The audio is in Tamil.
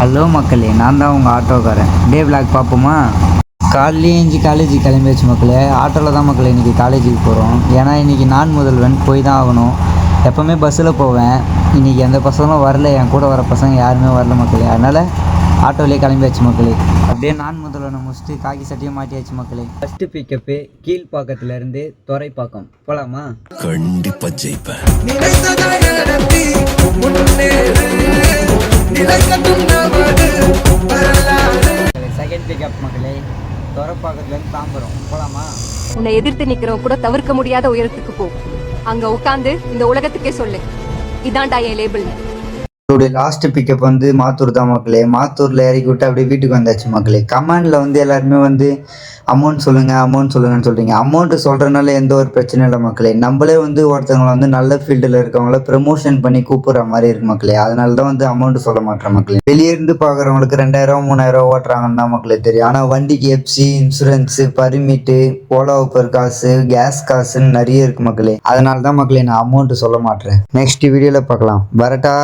ஹலோ மக்களே, நான் தான் உங்கள் ஆட்டோக்காரன். டே விளாக் பார்ப்போமா? காலையிலே ஏஞ்சி காலேஜுக்கு கிளம்பியாச்சு மக்களே. ஆட்டோவில் தான் மக்களே இன்றைக்கி காலேஜுக்கு போகிறோம். ஏன்னா இன்றைக்கி நான் முதல்வன் போய் தான் ஆகணும். எப்போவுமே பஸ்ஸில் போவேன். இன்றைக்கி எந்த பசங்களும் வரல, என் கூட வர பசங்க யாருமே வரல மக்களே. அதனால் ஆட்டோவிலே கிளம்பியாச்சு மக்களே. அப்படியே நான் முதல்வனை முடிச்சுட்டு காக்கி சட்டையும் மாட்டியாச்சு மக்களே. ஃபஸ்ட்டு பிக்கப்பு கீழ்ப்பாக்கத்துலேருந்து துறைப்பாக்கம் போகலாமா? கண்டிப்பாக ஜெயிப்பேன். செகண்ட் பிக்கப் மக்களே, துறைப்பாக்கத்துலேருந்து தாம்பரம் போகலாமா? உன்னை எதிர்த்து நிக்கிறவன் கூட தவிர்க்க முடியாத உயரத்துக்கு போ. அங்க உட்காந்து இந்த உலகத்துக்கே சொல்லு, இதான்டா என் லேபிள். இதோடைய லாஸ்ட் பிக்கப் வந்து மாத்தூர் தான் மக்களே. மாத்தூரில் இறக்கி விட்டு அப்படியே வீட்டுக்கு வந்தாச்சு மக்களே. கமெண்டில் வந்து எல்லாருமே வந்து அமௌண்ட் சொல்லுங்கன்னு சொல்கிறீங்க. அமௌண்ட்டு சொல்கிறனால எந்த ஒரு பிரச்சனையும் இல்லை மக்களே. நம்மளே வந்து ஒருத்தவங்களை வந்து நல்ல ஃபீல்டில் இருக்கவங்கள ப்ரமோஷன் பண்ணி கூப்பிட்ற மாதிரி இருக்கு மக்களே. அதனால தான் வந்து அமௌண்ட்டு சொல்ல மாட்டேன் மக்களே. வெளியே இருந்து பார்க்குறவங்களுக்கு 2000 3000 ஓட்டுறாங்கன்னு தான் மக்களே தெரியும். ஆனால் வண்டிக்கு எஃப்சி, இன்சூரன்ஸு, பர்மிட்டு, ஓலா ஊப்பர் காசு, கேஸ் காசுன்னு நிறைய இருக்குது மக்களே. அதனால தான் மக்களே நான் அமௌண்ட்டு சொல்ல மாட்டேன். நெக்ஸ்ட் வீடியோவில் பார்க்கலாம். வரட்டா?